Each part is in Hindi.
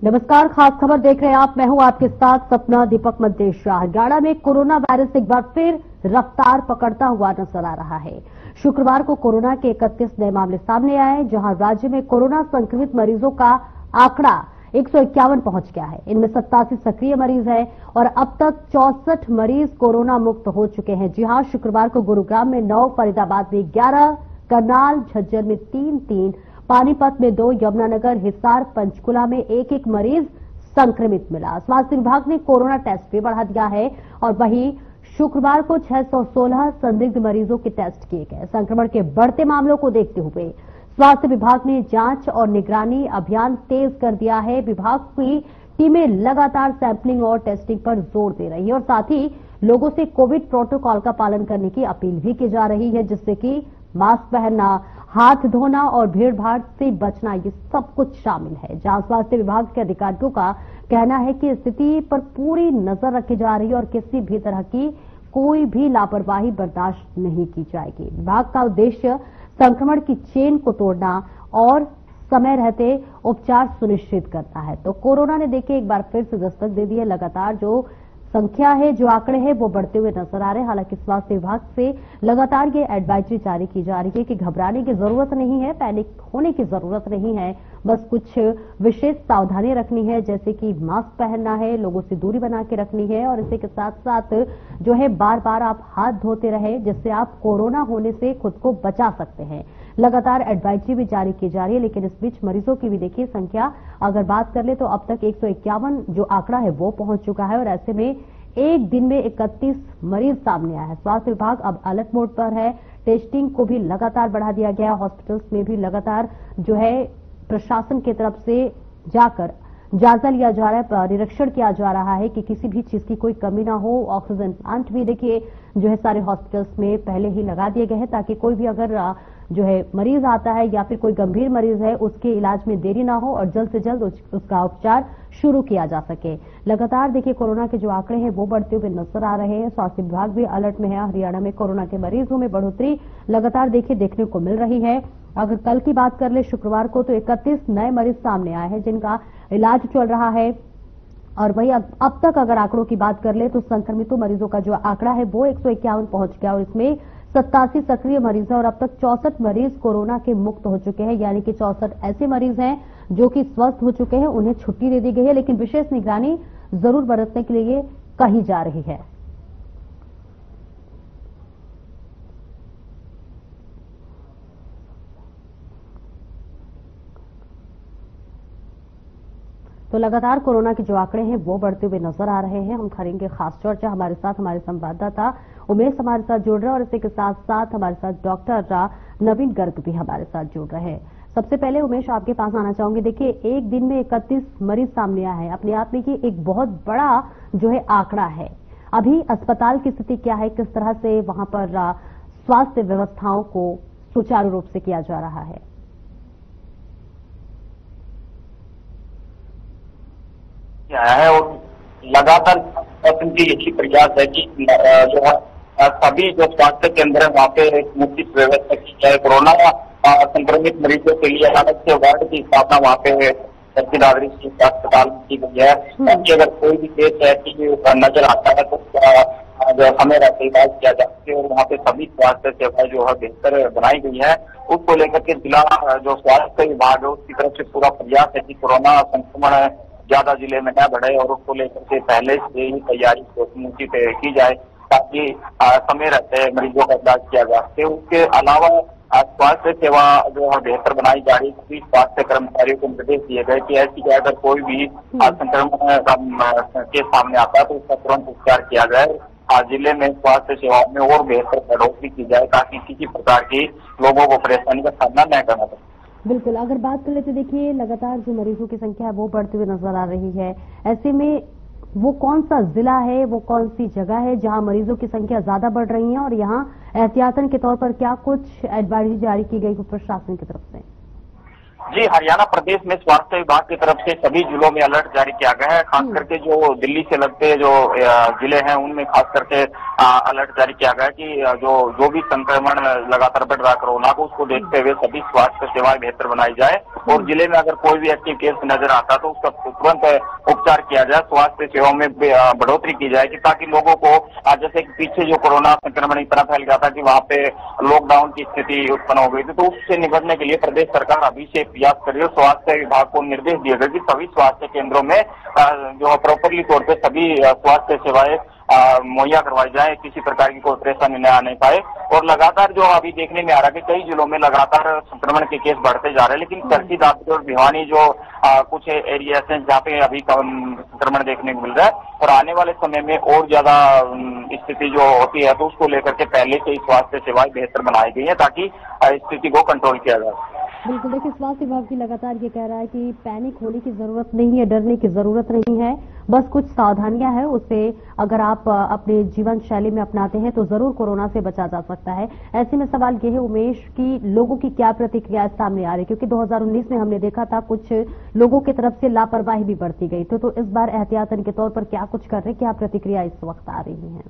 नमस्कार, खास खबर देख रहे हैं आप। मैं हूं आपके साथ सपना दीपक मद्देशाह। हरियाणा में कोरोना वायरस एक बार फिर रफ्तार पकड़ता हुआ नजर आ रहा है। शुक्रवार को कोरोना के 31 नए मामले सामने आए, जहां राज्य में कोरोना संक्रमित मरीजों का आंकड़ा 151 पहुंच गया है। इनमें 87 सक्रिय मरीज हैं और अब तक 64 मरीज कोरोना मुक्त हो चुके हैं। जी हां, शुक्रवार को गुरुग्राम में 9, फरीदाबाद में 11, करनाल झज्जर में 3, पानीपत में 2, यमुनानगर, हिसार, पंचकुला में 1 मरीज संक्रमित मिला। स्वास्थ्य विभाग ने कोरोना टेस्ट भी बढ़ा दिया है और वहीं शुक्रवार को 616 संदिग्ध मरीजों के टेस्ट किए गए। संक्रमण के बढ़ते मामलों को देखते हुए स्वास्थ्य विभाग ने जांच और निगरानी अभियान तेज कर दिया है। विभाग की टीमें लगातार सैंपलिंग और टेस्टिंग पर जोर दे रही है और साथ ही लोगों से कोविड प्रोटोकॉल का पालन करने की अपील भी की जा रही है, जिससे कि मास्क पहनना, हाथ धोना और भीड़भाड़ से बचना, ये सब कुछ शामिल है। जहां स्वास्थ्य विभाग के अधिकारियों का कहना है कि स्थिति पर पूरी नजर रखी जा रही है और किसी भी तरह की कोई भी लापरवाही बर्दाश्त नहीं की जाएगी। विभाग का उद्देश्य संक्रमण की चेन को तोड़ना और समय रहते उपचार सुनिश्चित करना है। तो कोरोना ने देखिए एक बार फिर से दस्तक दे दी है। लगातार जो संख्या है, जो आंकड़े हैं, वो बढ़ते हुए नजर आ रहे हैं। हालांकि स्वास्थ्य विभाग से लगातार ये एडवाइजरी जारी की जा रही है कि घबराने की जरूरत नहीं है, पैनिक होने की जरूरत नहीं है, बस कुछ विशेष सावधानी रखनी है, जैसे कि मास्क पहनना है, लोगों से दूरी बना के रखनी है और इसी के साथ साथ जो है बार बार आप हाथ धोते रहे, जिससे आप कोरोना होने से खुद को बचा सकते हैं। लगातार एडवाइजरी भी जारी की जा रही है, लेकिन इस बीच मरीजों की भी देखिए संख्या अगर बात कर ले तो अब तक 151 जो आंकड़ा है वो पहुंच चुका है और ऐसे में एक दिन में 31 मरीज सामने आया है। स्वास्थ्य विभाग अब अलर्ट मोड पर है। टेस्टिंग को भी लगातार बढ़ा दिया गया। हॉस्पिटल्स में भी लगातार जो है प्रशासन की तरफ से जाकर जायजा लिया जा रहा है, निरीक्षण किया जा रहा है कि किसी भी चीज की कोई कमी ना हो। ऑक्सीजन प्लांट भी देखिए जो है सारे हॉस्पिटल्स में पहले ही लगा दिए गए हैं, ताकि कोई भी अगर जो है मरीज आता है या फिर कोई गंभीर मरीज है, उसके इलाज में देरी ना हो और जल्द से जल्द उसका उपचार शुरू किया जा सके। लगातार देखिए कोरोना के जो आंकड़े हैं वो बढ़ते हुए नजर आ रहे हैं। स्वास्थ्य विभाग भी अलर्ट में है। हरियाणा में कोरोना के मरीजों में बढ़ोतरी लगातार देखिए देखने को मिल रही है। अगर कल की बात कर ले शुक्रवार को तो 31 नए मरीज सामने आए हैं जिनका इलाज चल रहा है और वही अब तक अगर आंकड़ों की बात कर ले तो संक्रमितों मरीजों का जो आंकड़ा है वो 151 पहुंच गया और इसमें 87 सक्रिय मरीज हैं और अब तक 64 मरीज कोरोना के मुक्त हो चुके हैं, यानी कि 64 ऐसे मरीज हैं जो कि स्वस्थ हो चुके हैं, उन्हें छुट्टी दे दी गई है, लेकिन विशेष निगरानी जरूर बरतने के लिए कही जा रही है। तो लगातार कोरोना के जो आंकड़े हैं वो बढ़ते हुए नजर आ रहे हैं। हम करेंगे खास चर्चा। हमारे साथ हमारे संवाददाता उमेश हमारे साथ जुड़ रहे हैं और इसी के साथ साथ हमारे साथ डॉक्टर नवीन गर्ग भी हमारे साथ जुड़ रहे हैं। सबसे पहले उमेश आपके पास आना चाहूंगी। देखिए एक दिन में 31 मरीज सामने आए हैं, अपने आप में ये एक बहुत बड़ा जो है आंकड़ा है। अभी अस्पताल की स्थिति क्या है, किस तरह से वहां पर स्वास्थ्य व्यवस्थाओं को सुचारू रूप से किया जा रहा है? आया है और लगातार उनकी यही प्रयास है कि जो है सभी जो स्वास्थ्य केंद्र है वहाँ पे एक मुफ्त व्यवस्था की जाए। कोरोना संक्रमित मरीजों के लिए अलग से वार्ड की स्थापना वहाँ पे सरकारी नागरिक अस्पताल में की गई है, ताकि अगर कोई भी केस है कि नजर आता है तो जो हमें इलाज किया जा सके और वहाँ पे सभी स्वास्थ्य सेवाएं जो है बेहतर बनाई गई है। उसको लेकर के जिला जो स्वास्थ्य विभाग है उसकी तरफ से पूरा प्रयास है कि कोरोना संक्रमण ज्यादा जिले में न बढ़े और उसको लेकर के पहले से ही तैयारी मुझे की जाए, ताकि समय रहते मरीजों का इलाज किया जा सके। उसके अलावा स्वास्थ्य सेवा जो है बेहतर बनाई जा रही है। सभी स्वास्थ्य कर्मचारियों को निर्देश दिए गए कि ऐसी अगर कोई भी संक्रमण के सामने आता है तो उसका तुरंत उपचार किया जाए। जिले में स्वास्थ्य सेवाओं में और बेहतर बढ़ोतरी की जाए, ताकि किसी प्रकार की लोगों को परेशानी का सामना न करना पड़े। बिल्कुल, अगर बात कर लेते देखिए लगातार जो मरीजों की संख्या है वो बढ़ती हुई नजर आ रही है। ऐसे में वो कौन सा जिला है, वो कौन सी जगह है जहां मरीजों की संख्या ज्यादा बढ़ रही है और यहाँ एहतियातन के तौर पर क्या कुछ एडवाइजरी जारी की गई प्रशासन की तरफ से? जी, हरियाणा प्रदेश में स्वास्थ्य विभाग की तरफ से सभी जिलों में अलर्ट जारी किया गया है। खास करके जो दिल्ली से लगते जो जिले हैं उनमें खास करके अलर्ट जारी किया गया है कि जो भी संक्रमण लगातार बढ़ रहा है कोरोना को, उसको देखते हुए सभी स्वास्थ्य सेवाएं बेहतर बनाई जाए और जिले में अगर कोई भी एक्टिव केस नजर आता तो उसका तुरंत उपचार किया जाए, स्वास्थ्य सेवाओं में बढ़ोतरी की जाए ताकि लोगों को जैसे पीछे जो कोरोना संक्रमण इतना फैल गया था कि वहां पे लॉकडाउन की स्थिति उत्पन्न हो गई थी, तो उससे निपटने के लिए प्रदेश सरकार अभी से प्रयास कर रही है। स्वास्थ्य विभाग को निर्देश दिए गए कि सभी स्वास्थ्य केंद्रों में जो प्रॉपरली तौर पे सभी स्वास्थ्य सेवाएं मुहैया करवाई जाए, किसी प्रकार की कोई परेशानी न आने पाए। और लगातार जो अभी देखने में आ रहा है कि कई जिलों में लगातार संक्रमण के केस बढ़ते जा रहे हैं, लेकिन सरसी दादरी और भिवानी जो कुछ एरिया हैं जहाँ पे अभी संक्रमण देखने को मिल रहा है और आने वाले समय में और ज्यादा स्थिति जो होती है तो उसको लेकर के पहले से ही स्वास्थ्य सेवाएं बेहतर बनाई गई है ताकि स्थिति को कंट्रोल किया जाए। बिल्कुल, देखिए स्वास्थ्य विभाग भी लगातार ये कह रहा है कि पैनिक होने की जरूरत नहीं है, डरने की जरूरत नहीं है, बस कुछ सावधानियां हैं, उसे अगर आप अपने जीवन शैली में अपनाते हैं तो जरूर कोरोना से बचा जा सकता है। ऐसे में सवाल ये है उमेश की लोगों की क्या प्रतिक्रिया सामने आ रही है, क्योंकि 2019 में हमने देखा था कुछ लोगों की तरफ से लापरवाही भी बढ़ती गई, तो इस बार एहतियातन के तौर पर क्या कुछ कर रहे, क्या प्रतिक्रिया इस वक्त आ रही है?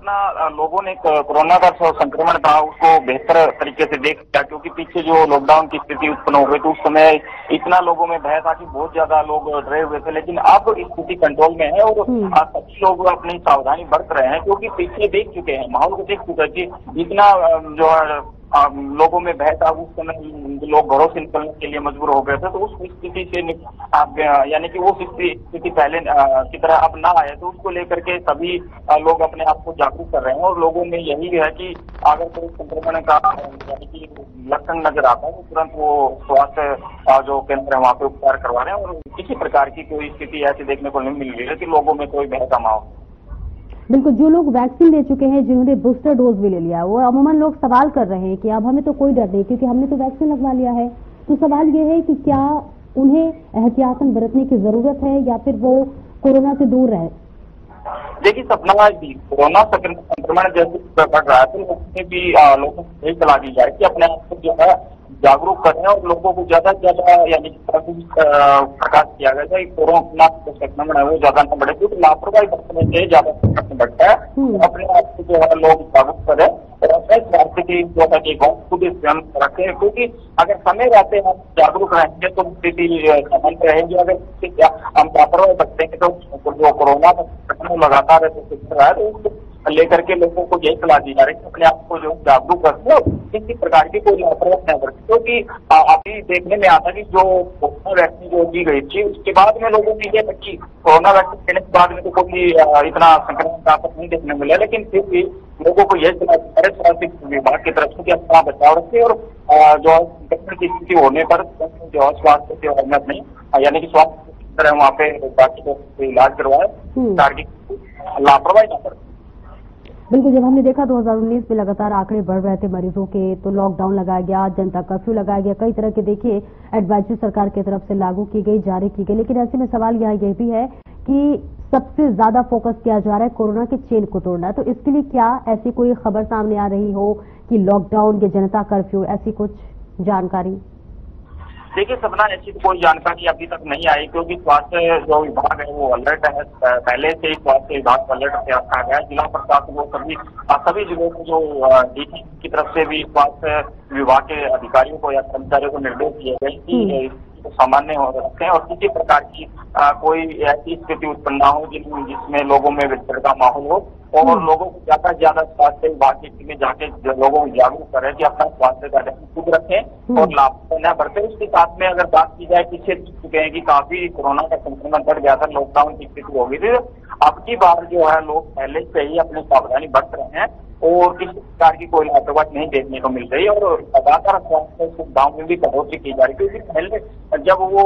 लोगों ने कोरोना का संक्रमण था उसको बेहतर तरीके से देख लिया, क्योंकि पीछे जो लॉकडाउन की स्थिति उत्पन्न हो गई तो उस समय इतना लोगों में भय था कि बहुत ज्यादा लोग डरे हुए थे, लेकिन अब स्थिति कंट्रोल में है और सभी लोग अपनी सावधानी बरत रहे हैं, क्योंकि पीछे देख चुके हैं, माहौल को देख चुके हैं कि इतना जो है लोगों में भय था, उस समय लोग घरों से निकलने के लिए मजबूर हो गए थे, तो उस स्थिति से यानी कि वो स्थिति पहले की तरह अब ना आए, तो उसको लेकर के सभी लोग अपने आप को जागरूक कर रहे हैं और लोगों में यही है कि अगर कोई संक्रमण का यानी कि लक्षण नजर आता है तो तुरंत वो स्वास्थ्य जो केंद्र है वहाँ पे उपचार करवा रहे हैं और किसी प्रकार की कोई स्थिति ऐसी देखने को नहीं मिल रही है कि लोगों में कोई भय का माहौल। बिल्कुल, जो लोग वैक्सीन ले चुके हैं, जिन्होंने बूस्टर डोज भी ले लिया, वो अमूमन लोग सवाल कर रहे हैं कि अब हमें तो कोई डर नहीं क्योंकि हमने तो वैक्सीन लगवा लिया है। तो सवाल ये है कि क्या उन्हें एहतियातन बरतने की जरूरत है या फिर वो कोरोना से दूर रहे? देखिए सपना, कोरोना संक्रमण जैसे बढ़ रहा है तो लोगों को यही सलाह दी जाए कि अपने आप को जो है जागरूक करें और लोगों को ज्यादा से ज्यादा यानी प्रकाश किया गया है कोरोना संक्रमण है वो ज्यादा न बढ़े, क्योंकि लापरवाही बरतने से ज्यादा संक्रमण बढ़ता है। अपने आप को जो है लोग जागरूक करें और अपने स्वास्थ्य की जो है खुद ध्यान रखें, क्योंकि अगर समय रहते हम जागरूक रहेंगे तो स्थिति सामान्य रहेगी। अगर हम लापरवाही बरतेंगे तो जो कोरोना का संक्रमण लगातार रहा है तो उसको लेकर के लोगों को यही सलाह दी जा रही है कि अपने आप को जो जागरूक रखें और किसी प्रकार की कोई लापरवाही न बरतें, क्योंकि अभी देखने में आता कि जो कोरोना वैक्सीन जो दी गई थी उसके बाद में लोगों की ये कि कोरोना वैक्सीन देने के बाद में तो कोई इतना संक्रमण का आपको नहीं देखने मिला, लेकिन फिर भी लोगों को यही सलाह दी जा रही है स्वास्थ्य विभाग की तरफ से कि अपना बचाव रखें और जो संक्रमण की स्थिति होने पर जो है स्वास्थ्य सेवा में अपनी यानी कि स्वास्थ्य वहाँ पे बाकी को इलाज करवाए, लापरवाही न करें। बिल्कुल, जब हमने देखा 2019 में लगातार आंकड़े बढ़ रहे थे मरीजों के, तो लॉकडाउन लगाया गया, जनता कर्फ्यू लगाया गया, कई तरह के देखिए एडवाइजरी सरकार की तरफ से लागू की गई, जारी की गई, लेकिन ऐसे में सवाल यहाँ ये भी है कि सबसे ज्यादा फोकस किया जा रहा है कोरोना के चेन को तोड़ना। तो इसके लिए क्या ऐसी कोई खबर सामने आ रही हो कि लॉकडाउन या जनता कर्फ्यू, ऐसी कुछ जानकारी? देखिए सपना, ऐसी कोई जानकारी अभी तक नहीं आई, क्योंकि स्वास्थ्य जो विभाग है वो अलर्ट है, पहले से ही स्वास्थ्य विभाग को अलर्ट रखा गया है। जिला प्रशासन वो सभी जिलों को जो डीसी की तरफ से भी स्वास्थ्य विभाग के अधिकारियों को या कर्मचारियों को निर्देश दिए गए कि सामान्य हो रखें और किसी प्रकार की कोई ऐसी स्थिति उत्पन्न न हो जिसमें लोगों में विचरण का माहौल हो और लोगों को ज्यादा से ज्यादा स्वास्थ्य विभाग की टीमें जाके लोगों को जागरूक करें कि अपना स्वास्थ्य का ध्यान खुद रखें और लाभ न बरतें। उसके साथ में अगर बात की जाए पीछे चुके हैं कि काफी कोरोना का संक्रमण बढ़ गया था, लॉकडाउन की स्थिति हो गई थी, अब की बार जो है लोग पहले से ही अपनी सावधानी बरत रहे हैं और किसी प्रकार की कोई लापरवाही नहीं देखने को मिल रही और लगातार स्वास्थ्य सुविधाओं में भी बढ़ोतरी की जा रही, क्योंकि पहले जब वो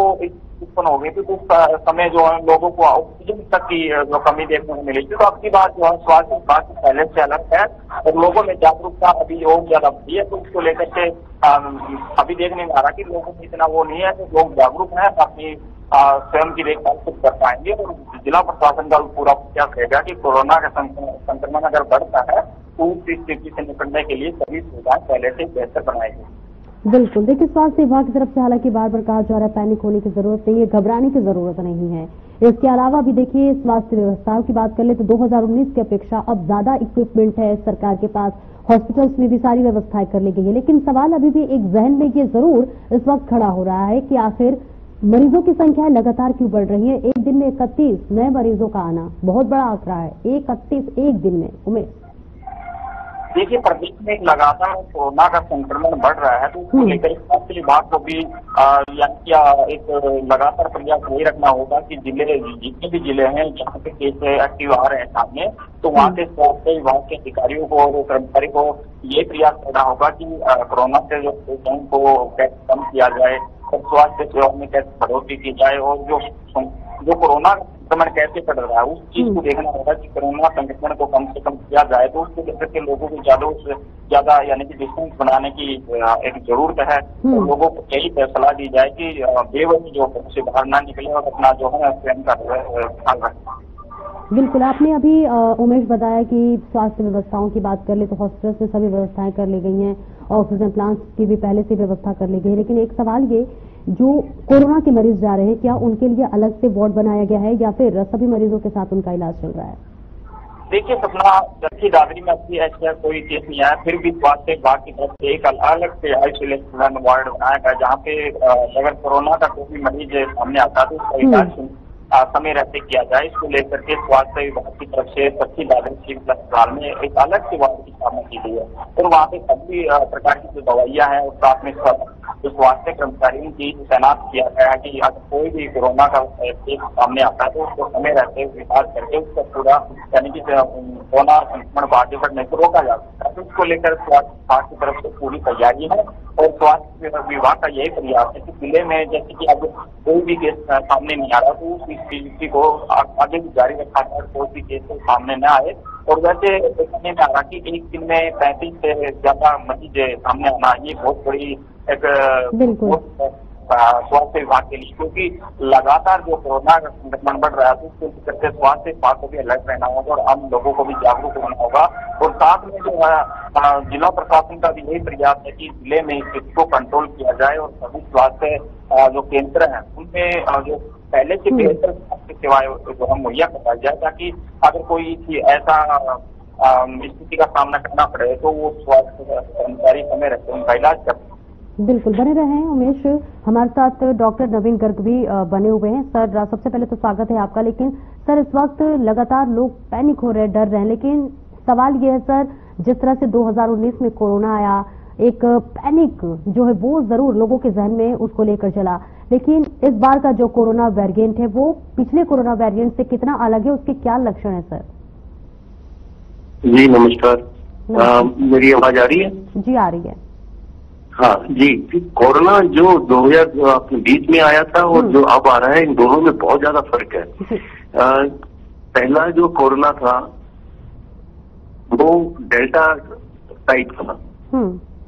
उत्पन्न हो गई थी तो उस समय जो है लोगों को ऑक्सीजन तक की जो कमी देखने को मिली थी। तो अब की बात जो है स्वास्थ्य विभाग पहले से अलग है और लोगों में जागरूकता अभी और ज्यादा बढ़ी है, तो उसको लेकर के अभी देखने में आ रहा कि लोगों में इतना वो नहीं है, तो लोग जागरूक हैं, अपनी स्वयं की देखभाल खुद कर पाएंगे और जिला प्रशासन का पूरा प्रयास रहेगा कि कोरोना का संक्रमण अगर बढ़ता है तो उस स्थिति से निपटने के लिए सभी सुविधाएं पहले से बेहतर बनाएगी। बिल्कुल, देखिए स्वास्थ्य विभाग की तरफ से हालांकि बार बार कहा जा रहा है पैनिक होने की जरूरत नहीं है, घबराने की जरूरत नहीं है। इसके अलावा भी देखिए स्वास्थ्य व्यवस्थाओं की बात कर ले तो 2019 की अपेक्षा अब ज्यादा इक्विपमेंट है सरकार के पास, हॉस्पिटल्स में भी सारी व्यवस्थाएं कर ली गई है। लेकिन सवाल अभी भी एक जहन में ये जरूर इस वक्त खड़ा हो रहा है कि आखिर मरीजों की संख्या लगातार क्यों बढ़ रही है। एक दिन में 31 नए मरीजों का आना बहुत बड़ा आंकड़ा है, 31 एक दिन में। उमेश, देखिए प्रदेश में लगातार कोरोना का संक्रमण बढ़ रहा है, तो उसको लेकर स्वास्थ्य विभाग को भी एक लगातार प्रयास वही रखना होगा कि जितने भी जिले हैं जहाँ पे केस एक्टिव आ रहे हैं सामने, तो वहाँ के स्वास्थ्य विभाग के अधिकारियों को और कर्मचारी को ये प्रयास करना होगा कि कोरोना से जो पेशेंट को कैसे कम किया जाए और स्वास्थ्य सेवा में कैसे बढ़ोतरी की जाए, और जो कोरोना संक्रमण कैसे बढ़ रहा है उस चीज को देखना होगा कि कोरोना संक्रमण को कम से कम किया जाए। तो उसको लेकर के लोगों को ज्यादा से ज्यादा यानी कि डिस्टेंस बनाने की एक जरूरत है, और लोगों को यही सलाह दी जाए कि बेवजह जो से बाहर ना निकले और अपना जो है स्वयं का ख्याल रखें। बिल्कुल, आपने अभी उमेश बताया कि स्वास्थ्य व्यवस्थाओं की बात कर ले तो हॉस्पिटल में सभी व्यवस्थाएं कर ली गई हैं, ऑक्सीजन प्लांट्स की भी पहले से व्यवस्था कर ली गई है। लेकिन एक सवाल ये, जो कोरोना के मरीज जा रहे हैं क्या उनके लिए अलग से वार्ड बनाया गया है या फिर सभी मरीजों के साथ उनका इलाज चल रहा है? देखिए सपना, जबकि दादरी में अभी ऐसा कोई केस नहीं आया, फिर भी स्वास्थ्य विभाग की तरफ से एक अलग से आइसोलेशन वार्ड बनाया गया, जहाँ पे अगर कोरोना का कोई भी मरीज सामने आता है तो उसका इलाज समय रहते किया जाए। इसको लेकर के स्वास्थ्य विभाग की तरफ से सच्ची दादरी सिविल अस्पताल में एक अलग से वार्ड की स्थापना की गई है, और वहाँ पे सभी प्रकार की जो दवाइयाँ हैं और साथ में जो स्वास्थ्य कर्मचारियों की तैनात किया गया है कि अगर कोई भी कोरोना का केस सामने आता है तो उसको समय रहते हुए इलाज करके उसका पूरा यानी कि कोरोना संक्रमण आगे बढ़ने को रोका जा सकता है। तो उसको लेकर स्वास्थ्य विभाग की तरफ से पूरी तैयारी है, और स्वास्थ्य विभाग का यही प्रयास है कि जिले में जैसे कि अब कोई भी केस सामने नहीं आ रहा तो उस स्थिति को आगे भी जारी रखा जाए, कोई भी केस सामने न आए। और वैसे देखने में आ रहा कि एक दिन में 35 से ज्यादा मरीज सामने आना ये बहुत बड़ी एक स्वास्थ्य विभाग के लिए, क्योंकि लगातार जो कोरोना का संक्रमण बढ़ रहा है तो उसको करके स्वास्थ्य विभाग को भी अलर्ट रहना होगा और आम लोगों को भी जागरूक होना होगा। और साथ में जो है जिला प्रशासन का भी यही प्रयास है कि जिले में स्थिति को कंट्रोल किया जाए और सभी स्वास्थ्य जो केंद्र हैं उनमें जो पहले से बेहतर स्वास्थ्य सेवाएं जो हम मुहैया करवाई जाए, ताकि अगर कोई ऐसा स्थिति का सामना करना पड़े तो वो स्वास्थ्य कर्मचारी समय रहते उनका इलाज कर। बिल्कुल, बने रहे हैं उमेश। हमारे साथ डॉक्टर नवीन गर्ग भी बने हुए हैं। सर, सबसे पहले तो स्वागत है आपका। लेकिन सर, इस वक्त लगातार लोग पैनिक हो रहे हैं, डर रहे हैं, लेकिन सवाल ये है सर, जिस तरह से 2019 में कोरोना आया, एक पैनिक जो है वो जरूर लोगों के जहन में उसको लेकर चला, लेकिन इस बार का जो कोरोना वेरिएंट है वो पिछले कोरोना वेरिएंट से कितना अलग है, उसके क्या लक्षण है सर? जी नमस्कार, मेरी आवाज आ रही है? जी आ रही है। हाँ जी, कोरोना जो 2020 में आया था और जो अब आ रहा है, इन दोनों में बहुत ज्यादा फर्क है। पहला जो कोरोना था वो डेल्टा टाइप था,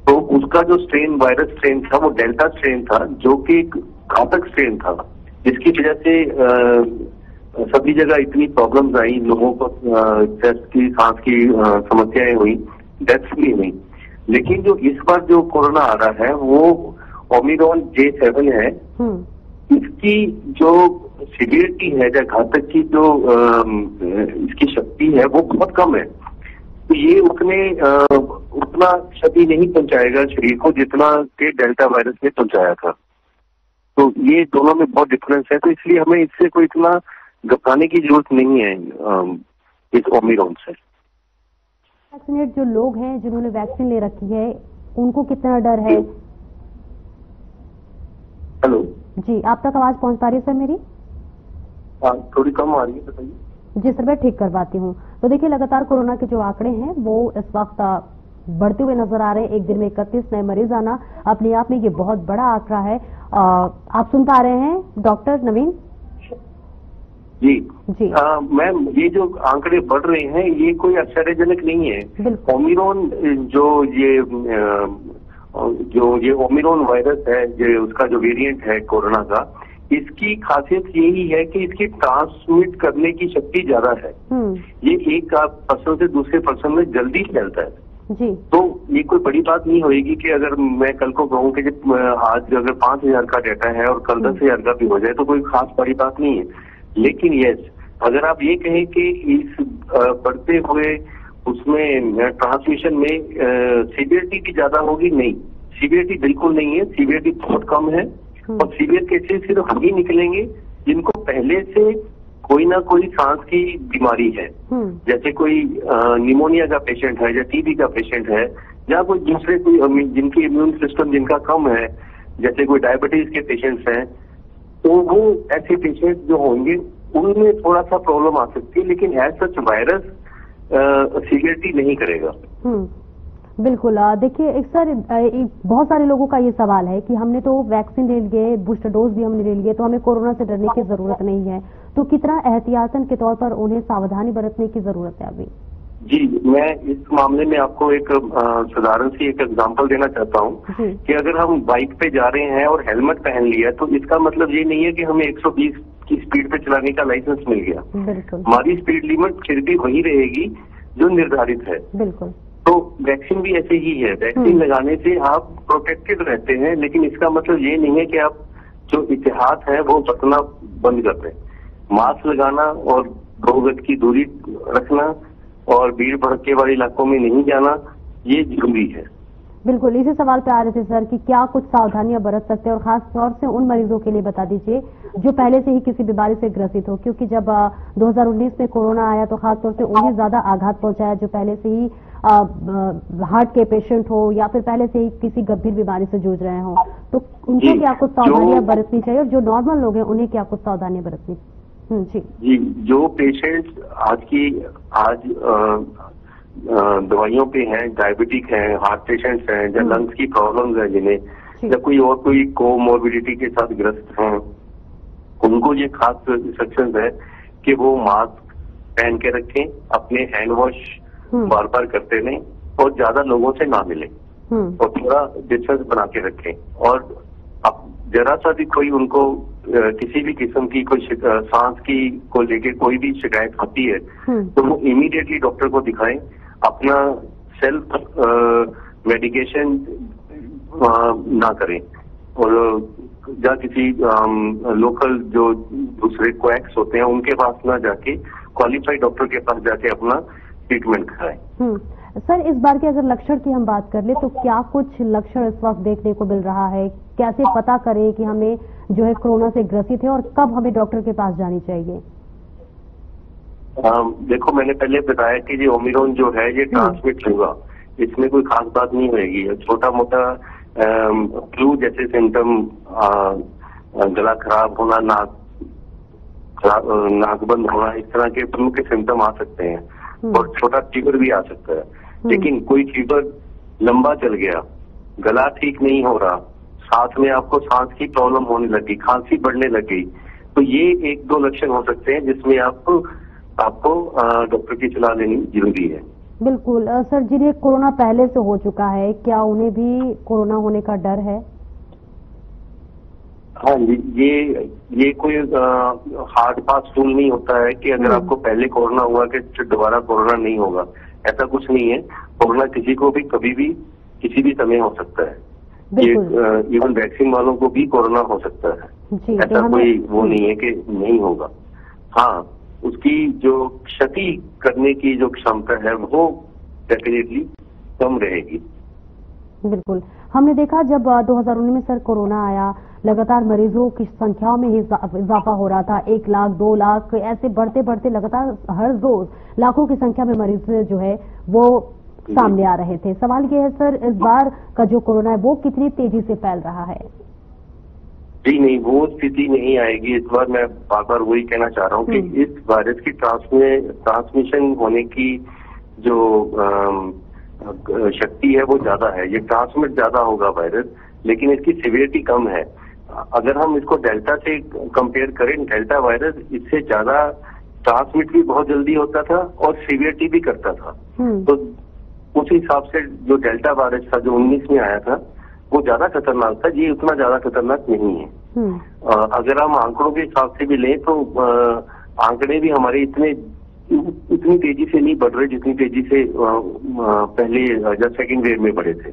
तो उसका जो स्ट्रेन, वायरस स्ट्रेन था वो डेल्टा स्ट्रेन था, जो कि एक घातक स्ट्रेन था, जिसकी वजह से सभी जगह इतनी प्रॉब्लम्स आई, लोगों को चेस्ट की, सांस की समस्याएं हुई, डेथ्स भी हुई। लेकिन जो इस बार जो कोरोना आ रहा है वो ओमिक्रॉन J7 है। इसकी जो सिवियरिटी है या घातक की जो इसकी शक्ति है वो बहुत कम है, तो ये उतना क्षति नहीं पहुंचाएगा शरीर को जितना के डेल्टा वायरस ने पहुंचाया था। तो ये दोनों में बहुत डिफरेंस है, तो इसलिए हमें इससे कोई इतना घबराने की जरूरत नहीं है इस ओमिक्रॉन से। वैक्सीनेट जो लोग हैं जिन्होंने वैक्सीन ले रखी है उनको कितना डर है? हेलो जी, आप तक आवाज पहुंच पा रही है सर मेरी? हाँ, थोड़ी कम आ रही है, बताइए। जी सर, मैं ठीक करवाती हूँ। तो देखिए, लगातार कोरोना के जो आंकड़े हैं वो इस वक्त बढ़ते हुए नजर आ रहे हैं। एक दिन में 31 नए मरीज आना अपने आप में ये बहुत बड़ा आंकड़ा है। आप सुन पा रहे हैं डॉक्टर नवीन? जी मैम, ये जो आंकड़े बढ़ रहे हैं ये कोई आश्चर्यजनक नहीं है। ओमिक्रॉन जो ये ओमिक्रॉन वायरस है, जो उसका जो वेरिएंट है कोरोना का, इसकी खासियत यही है कि इसकी ट्रांसमिट करने की शक्ति ज्यादा है। ये एक पर्सन से दूसरे पर्सन में जल्दी फैलता है। जी। तो ये कोई बड़ी बात नहीं होगी कि अगर मैं कल को कहूँ कि आज अगर 5,000 का डाटा है और कल 10,000 का भी हो जाए तो कोई खास बड़ी बात नहीं है। लेकिन यस, अगर आप ये कहें कि इस बढ़ते हुए उसमें ट्रांसमिशन में सीवियरिटी भी ज्यादा होगी, नहीं, सीवियरिटी बिल्कुल नहीं है, सीवियरिटी बहुत कम है। और सीवियर केसेस सिर्फ वही निकलेंगे जिनको पहले से कोई ना कोई सांस की बीमारी है, जैसे कोई निमोनिया का पेशेंट है या टीबी का पेशेंट है, या कोई दूसरे कोई जिनकी इम्यून सिस्टम जिनका कम है, जैसे कोई डायबिटीज के पेशेंट्स हैं, तो वो ऐसे पेशेंट जो होंगे उनमें थोड़ा सा प्रॉब्लम आ सकती है, लेकिन एज सच वायरस सीवियरिटी नहीं करेगा। बिल्कुल। देखिए एक सर, बहुत सारे लोगों का ये सवाल है कि हमने तो वैक्सीन ले लिए, बूस्टर डोज भी हमने ले लिए, तो हमें कोरोना से डरने की जरूरत नहीं है, तो कितना एहतियातन के तौर पर उन्हें सावधानी बरतने की जरूरत है अभी? जी, मैं इस मामले में आपको एक साधारण सी एक एग्जांपल देना चाहता हूँ कि अगर हम बाइक पे जा रहे हैं और हेलमेट पहन लिया तो इसका मतलब ये नहीं है कि हमें 120 की स्पीड पे चलाने का लाइसेंस मिल गया। बिल्कुल। हमारी स्पीड लिमिट फिर भी वही रहेगी जो निर्धारित है। बिल्कुल। तो वैक्सीन भी ऐसे ही है, वैक्सीन लगाने से आप प्रोटेक्टेड रहते हैं, लेकिन इसका मतलब ये नहीं है कि आप जो एहतियात है वो बरतना बंद कर दें। मास्क लगाना और 2 गज की दूरी रखना और भीड़ भड़के वाले इलाकों में नहीं जाना, ये जरूरी है। बिल्कुल, इसी सवाल पे आ रहे थे सर कि क्या कुछ सावधानियां बरत सकते हैं, और खास तौर से उन मरीजों के लिए बता दीजिए जो पहले से ही किसी बीमारी से ग्रसित हो, क्योंकि जब 2019 में कोरोना आया तो खास तौर से उन्हें ज्यादा आघात पहुंचाया जो पहले से ही हार्ट के पेशेंट हो या फिर पहले से ही किसी गंभीर बीमारी से जूझ रहे हो, तो उनको क्या कुछ सावधानियां बरतनी चाहिए, और जो नॉर्मल लोग हैं उन्हें क्या कुछ सावधानियां बरतनी? जी, जो पेशेंट्स आज दवाइयों पे हैं, डायबिटिक हैं, हार्ट पेशेंट्स हैं, या लंग्स की प्रॉब्लम्स हैं जिन्हें, या कोई कोमोर्बिडिटी के साथ ग्रस्त हैं, उनको ये खास इंस्ट्रक्शंस है कि वो मास्क पहन के रखें, अपने हैंड वॉश बार बार करते रहें और ज्यादा लोगों से ना मिलें और थोड़ा डिस्टेंस बना के रखें। और अब जरा सा भी कोई उनको किसी भी किस्म की कोई सांस की को लेके कोई भी शिकायत होती है तो वो इमीडिएटली डॉक्टर को दिखाएं, अपना सेल्फ मेडिकेशन ना करें, और या किसी लोकल जो दूसरे क्वैक्स होते हैं उनके पास ना जाके क्वालिफाइड डॉक्टर के पास जाके अपना ट्रीटमेंट कराएं। सर, इस बार के अगर लक्षण की हम बात कर ले तो क्या कुछ लक्षण इस वक्त देखने को मिल रहा है? कैसे पता करें कि हमें जो है कोरोना से ग्रसित है, और कब हमें डॉक्टर के पास जानी चाहिए? देखो, मैंने पहले बताया कि ये ओमिक्रॉन जो है ये ट्रांसमिट होगा, इसमें कोई खास बात नहीं होगी। छोटा मोटा फ्लू जैसे सिम्टम, गला खराब होना, नाक बंद होना, इस तरह के फ्लू के सिम्टम आ सकते हैं, और छोटा फीवर भी आ सकता है। लेकिन कोई फीवर लंबा चल गया, गला ठीक नहीं हो रहा, साथ में आपको सांस की प्रॉब्लम होने लगी, खांसी बढ़ने लगी, तो ये 1-2 लक्षण हो सकते हैं जिसमें आपको डॉक्टर की सलाह लेनी जरूरी है। बिल्कुल। सर, जिन्हें कोरोना पहले से हो चुका है क्या उन्हें भी कोरोना होने का डर है? हाँ जी, ये कोई हार्ड फास्ट रूल नहीं होता है कि अगर आपको पहले कोरोना हुआ कि दोबारा कोरोना नहीं होगा, ऐसा कुछ नहीं है। कोरोना किसी को भी कभी भी किसी भी समय हो सकता है, ये इवन वैक्सीन वालों को भी कोरोना हो सकता है, ऐसा कोई वो नहीं है कि नहीं होगा। हाँ, उसकी जो क्षति करने की जो क्षमता है वो डेफिनेटली कम रहेगी। बिल्कुल। हमने देखा जब 2019 में सर कोरोना आया, लगातार मरीजों की संख्याओं में ही इजाफा हो रहा था, 1 लाख 2 लाख ऐसे बढ़ते बढ़ते लगातार हर रोज लाखों की संख्या में मरीज जो है वो सामने आ रहे थे। सवाल ये है सर, इस बार का जो कोरोना है वो कितनी तेजी से फैल रहा है? जी नहीं, वो स्थिति नहीं आएगी इस बार। मैं बार बार वही कहना चाह रहा हूँ कि इस वायरस की ट्रांसमिशन होने की जो शक्ति है वो ज्यादा है, ये ट्रांसमिट ज्यादा होगा वायरस, लेकिन इसकी सिवियरिटी कम है। अगर हम इसको डेल्टा से कंपेयर करें, डेल्टा वायरस इससे ज्यादा ट्रांसमिट भी बहुत जल्दी होता था और सिवियरिटी भी करता था। तो उस हिसाब से जो डेल्टा वायरस था जो 19 में आया था वो ज्यादा खतरनाक था, ये उतना ज्यादा खतरनाक नहीं है। अगर हम आंकड़ों के हिसाब से भी लें तो आंकड़े भी हमारे इतने उतनी तेजी से नहीं बढ़ रहे जितनी तेजी से पहले जब सेकेंड वेव में बढ़े थे।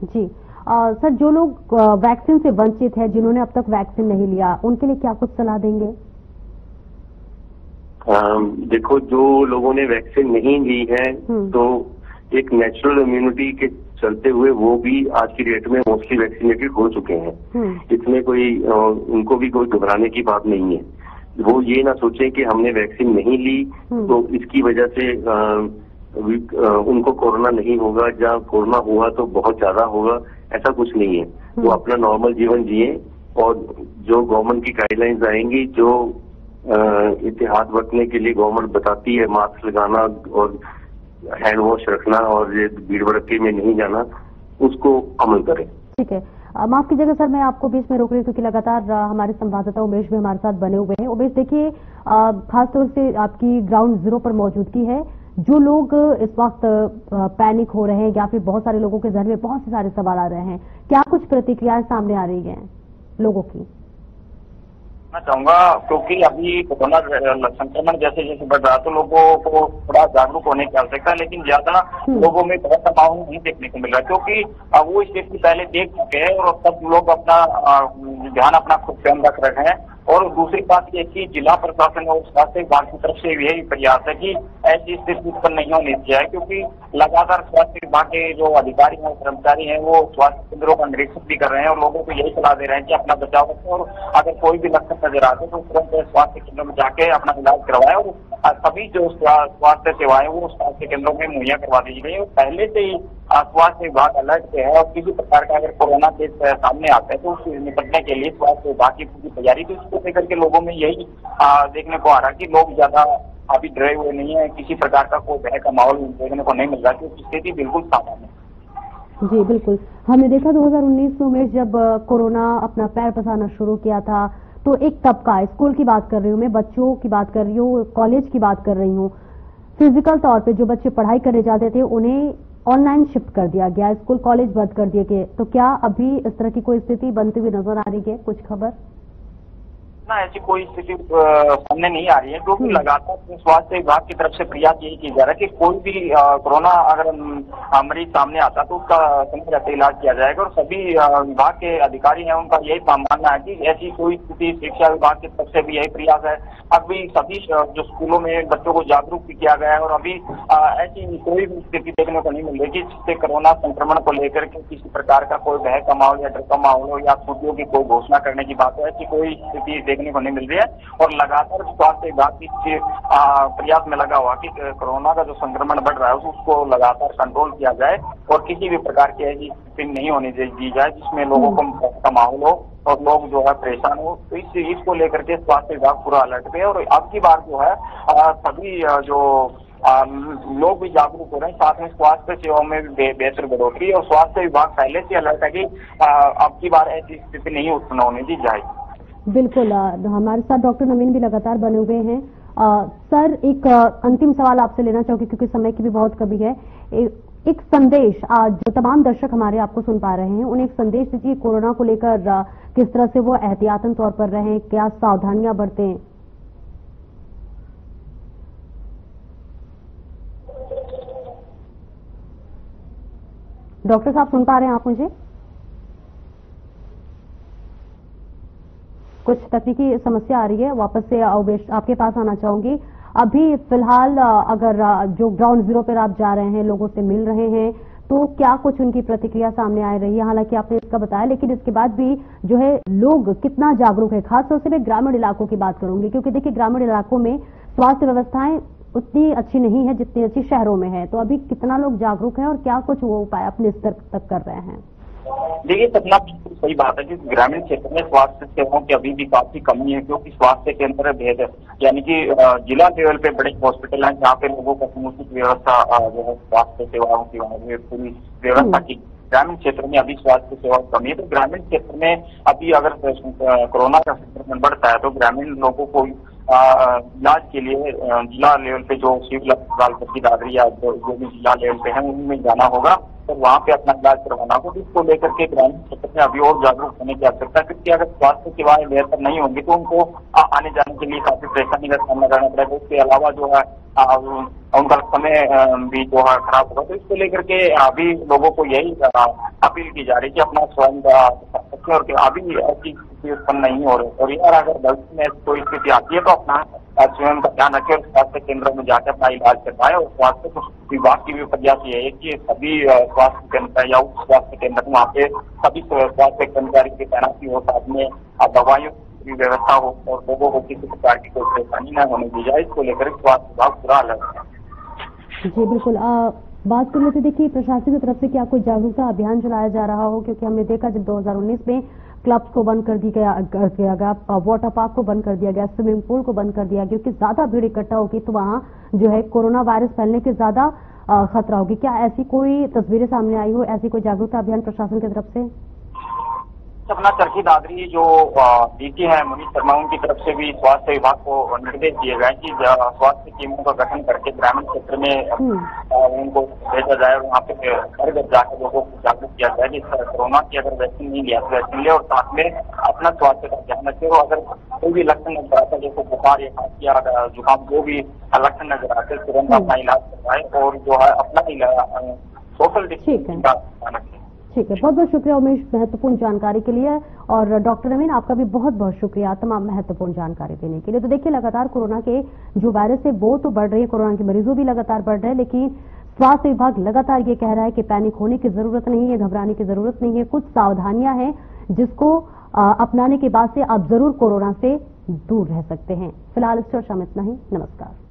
जी सर, जो लोग वैक्सीन से वंचित है, जिन्होंने अब तक वैक्सीन नहीं लिया, उनके लिए क्या कुछ सलाह देंगे? देखो, जो लोगों ने वैक्सीन नहीं ली है तो एक नेचुरल इम्यूनिटी के चलते हुए वो भी आज की डेट में मोस्टली वैक्सीनेटेड हो चुके हैं। इसमें कोई उनको भी कोई घबराने की बात नहीं है। वो ये ना सोचें कि हमने वैक्सीन नहीं ली तो इसकी वजह से उनको कोरोना नहीं होगा, या कोरोना हुआ तो बहुत ज्यादा होगा, ऐसा कुछ नहीं है। वो अपना नॉर्मल जीवन जिए और जो गवर्नमेंट की गाइडलाइंस आएंगी, जो एहतियात बरतने के लिए गवर्नमेंट बताती है, मास्क लगाना और हैंड वॉश रखना और ये भीड़ भड़के में नहीं जाना, उसको अमल करें। ठीक है, माफ कीजिएगा सर, मैं आपको बीच में रोक रही हूँ क्योंकि लगातार हमारे संवाददाता उमेश भी हमारे साथ बने हुए हैं। उमेश, देखिए, खासतौर से आपकी ग्राउंड जीरो पर मौजूदगी है। जो लोग इस वक्त पैनिक हो रहे हैं या फिर बहुत सारे लोगों के जहन में बहुत से सारे सवाल आ रहे हैं, क्या कुछ प्रतिक्रियाएं सामने आ रही हैं लोगों की? मैं चाहूंगा, क्योंकि अभी कोरोना संक्रमण जैसे जैसे बढ़ रहा है तो लोगों को थोड़ा जागरूक होने की आवश्यकता है, लेकिन ज्यादा लोगों में बहुत दबाव नहीं देखने को मिल रहा, क्योंकि वो स्थिति पहले देख चुके हैं और सब लोग अपना ध्यान अपना खुद स्वयं रख रहे हैं। और दूसरी बात यह कि जिला प्रशासन और स्वास्थ्य विभाग की तरफ से यही प्रयास है कि ऐसी स्थिति उत्पन्न नहीं होनी चाहिए, क्योंकि लगातार स्वास्थ्य विभाग के जो अधिकारी हैं, कर्मचारी हैं, वो स्वास्थ्य केंद्रों का निरीक्षण भी कर रहे हैं और लोगों को यही सलाह दे रहे हैं कि अपना बचाव रखें और अगर कोई भी लक्षण नजर आते तो तुरंत स्वास्थ्य केंद्रों में जाके अपना इलाज करवाएं। और सभी जो स्वास्थ्य सेवाएं वो स्वास्थ्य केंद्रों में मुहैया करवा दी गई और पहले से ही स्वास्थ्य विभाग अलर्ट पे है। और किसी प्रकार का अगर कोरोना केस सामने आता है तो उससे निपटने के लिए स्वास्थ्य विभाग की पूरी तैयारी, तो इसको लेकर के लोगों में यही देखने को आ रहा है कि लोग ज्यादा अभी डरे हुए नहीं है, किसी प्रकार का कोई भय का माहौल देखने को नहीं मिल रहा, क्योंकि स्थिति बिल्कुल सामान्य है। जी बिल्कुल, हमने देखा 2019 में उमेश, जब कोरोना अपना पैर पसारना शुरू किया था तो एक तबका, स्कूल की बात कर रही हूँ मैं, बच्चों की बात कर रही हूँ, कॉलेज की बात कर रही हूँ, फिजिकल तौर पे जो बच्चे पढ़ाई करने जाते थे उन्हें ऑनलाइन शिफ्ट कर दिया गया, स्कूल कॉलेज बंद कर दिए गए। तो क्या अभी इस तरह की कोई स्थिति बनती हुई नजर आ रही है? कुछ खबर ना, ऐसी कोई स्थिति सामने नहीं आ रही है, क्योंकि लगातार स्वास्थ्य विभाग की तरफ से प्रयास यही किया जा रहा है कि कोई भी कोरोना अगर मरीज सामने आता तो उसका समय रहते इलाज किया जाएगा। और सभी विभाग के अधिकारी हैं, उनका यही मानना है कि ऐसी कोई स्थिति, शिक्षा विभाग की तरफ से भी यही प्रयास है। अभी सभी जो स्कूलों में बच्चों को जागरूक भी किया गया है और अभी ऐसी कोई भी स्थिति देखने को नहीं मिल रही कि जिससे कोरोना संक्रमण को लेकर के किसी प्रकार का कोई भय का माहौल या डर का माहौल हो या छुट्टियों की कोई घोषणा करने की बात हो, ऐसी कोई स्थिति देखने को नहीं मिल रही है। और लगातार स्वास्थ्य विभाग की प्रयास में लगा हुआ कि कोरोना का जो संक्रमण बढ़ रहा है उसको लगातार कंट्रोल किया जाए और किसी भी प्रकार की ऐसी स्थिति नहीं होने दी जाए जिसमें लोगों को का माहौल हो और लोग जो है परेशान हो। तो इसको लेकर के स्वास्थ्य विभाग पूरा अलर्ट पे है। और अब की बार जो है सभी जो लोग भी जागरूक हो रहे हैं, साथ में स्वास्थ्य सेवाओं में भी बेहतर बढ़ोतरी, और स्वास्थ्य विभाग पहले से अलर्ट है कि अब की बार ऐसी स्थिति नहीं उत्पन्न होने दी जाएगी। बिल्कुल, हमारे साथ डॉक्टर नवीन भी लगातार बने हुए हैं। सर, एक अंतिम सवाल आपसे लेना चाहूंगी क्योंकि समय की भी बहुत कमी है। एक संदेश जो तमाम दर्शक हमारे आपको सुन पा रहे हैं, उन्हें एक संदेश दीजिए कोरोना को लेकर, किस तरह से वो एहतियातन तौर पर रहें, क्या सावधानियां बरतें। डॉक्टर साहब सुन पा रहे हैं आप मुझे? कुछ तकनीकी समस्या आ रही है, वापस से आपके पास आना चाहूंगी। अभी फिलहाल अगर जो ग्राउंड जीरो पर आप जा रहे हैं, लोगों से मिल रहे हैं, तो क्या कुछ उनकी प्रतिक्रिया सामने आ रही है? हालांकि आपने इसका बताया, लेकिन इसके बाद भी जो है लोग कितना जागरूक है, खासतौर से मैं ग्रामीण इलाकों की बात करूंगी, क्योंकि देखिए ग्रामीण इलाकों में स्वास्थ्य व्यवस्थाएं उतनी अच्छी नहीं है जितनी अच्छी शहरों में है। तो अभी कितना लोग जागरूक हैं और क्या कुछ वो उपाय अपने स्तर तक कर रहे हैं? देखिए, सपना बिल्कुल सही बात है कि ग्रामीण क्षेत्र में स्वास्थ्य सेवाओं की अभी भी काफी कमी है, क्योंकि स्वास्थ्य केंद्र भेद है, यानी कि जिला लेवल पे बड़े हॉस्पिटल हैं जहाँ पे लोगों को समुचित व्यवस्था जो है स्वास्थ्य सेवाओं की पूरी व्यवस्था की। ग्रामीण क्षेत्र में अभी स्वास्थ्य सेवा कमी है, तो ग्रामीण क्षेत्र में अभी अगर कोरोना का संक्रमण बढ़ता है तो ग्रामीण लोगों को इलाज के लिए जिला लेवल पे जो सिविल अस्पताल दादरी या जो भी जिला लेवल पे है उनमें जाना होगा तो वहाँ पे अपना इलाज करवाना होगा। इसको लेकर के ग्रामीण क्षेत्र में अभी और जागरूक होने की आवश्यकता है, क्योंकि अगर स्वास्थ्य सेवाएं बेहतर नहीं होंगी तो उनको आने जाने उनके लिए काफी परेशानी का सामना करना पड़ेगा। उसके अलावा जो है उनका समय भी जो है खराब होगा। तो इसको लेकर के अभी लोगों को यही अपील की जा रही है कि अपना स्वयं का और अभी ऐसी स्थिति उत्पन्न नहीं हो रही। और यार अगर भविष्य में कोई स्थिति आती है तो अपना स्वयं का ध्यान रखें और स्वास्थ्य केंद्रों में जाकर अपना इलाज करवाए। और स्वास्थ्य विभाग की भी प्रयास ये है कि सभी स्वास्थ्य केंद्र या उप स्वास्थ्य केंद्र वहाँ पे सभी स्वास्थ्य कर्मचारी की तैनाती हो, साथ में दवाइयों की व्यवस्था हो और लोगों को किसी प्रकार की कोई परेशानी न होने दी जाए। इसको लेकर स्वास्थ्य विभाग पूरा अलर्ट है। जी बिल्कुल, बात कर लेते, देखिए प्रशासन की तरफ से क्या कोई जागरूकता अभियान चलाया जा रहा हो? क्योंकि हमने देखा जब 2019 में क्लब्स को बंद कर दिया गया, वाटर पार्क को बंद कर दिया गया, स्विमिंग पूल को बंद कर दिया गया, क्योंकि ज्यादा भीड़ इकट्ठा होगी तो वहां जो है कोरोना वायरस फैलने के ज्यादा खतरा होगी। क्या ऐसी कोई तस्वीरें सामने आई हो, ऐसी कोई जागरूकता अभियान प्रशासन की तरफ से? अपना चरखी दादरी जो डीसी है मनीष शर्मा, उनकी तरफ से भी स्वास्थ्य विभाग को निर्देश दिए गए कि स्वास्थ्य टीमों का गठन करके ग्रामीण क्षेत्र में उनको भेजा जाए और वहाँ पे घर घर जाकर लोगों को जागरूक किया जाए कि कोरोना की अगर वैक्सीन नहीं लिया तो वैक्सीन ले और साथ में अपना स्वास्थ्य का ध्यान रखे। और अगर कोई भी लक्षण नजर आता है जैसे बुखार या खांसी या जुकाम, जो भी लक्षण नजर आते हैं तुरंत अपना इलाज करवाए और जो है अपना सोशल डिस्टेंसिंग का ध्यान रखें। ठीक है, बहुत बहुत शुक्रिया उमेश महत्वपूर्ण जानकारी के लिए। और डॉक्टर नवीन, आपका भी बहुत बहुत शुक्रिया तमाम महत्वपूर्ण जानकारी देने के लिए। तो देखिए, लगातार कोरोना के जो वायरस है वो तो बढ़ रही है, कोरोना के मरीजों भी लगातार बढ़ रहे हैं, लेकिन स्वास्थ्य विभाग लगातार ये कह रहा है कि पैनिक होने की जरूरत नहीं है, घबराने की जरूरत नहीं है। कुछ सावधानियां हैं जिसको अपनाने के बाद से आप जरूर कोरोना से दूर रह सकते हैं। फिलहाल इस चर्चा में इतना ही। नमस्कार।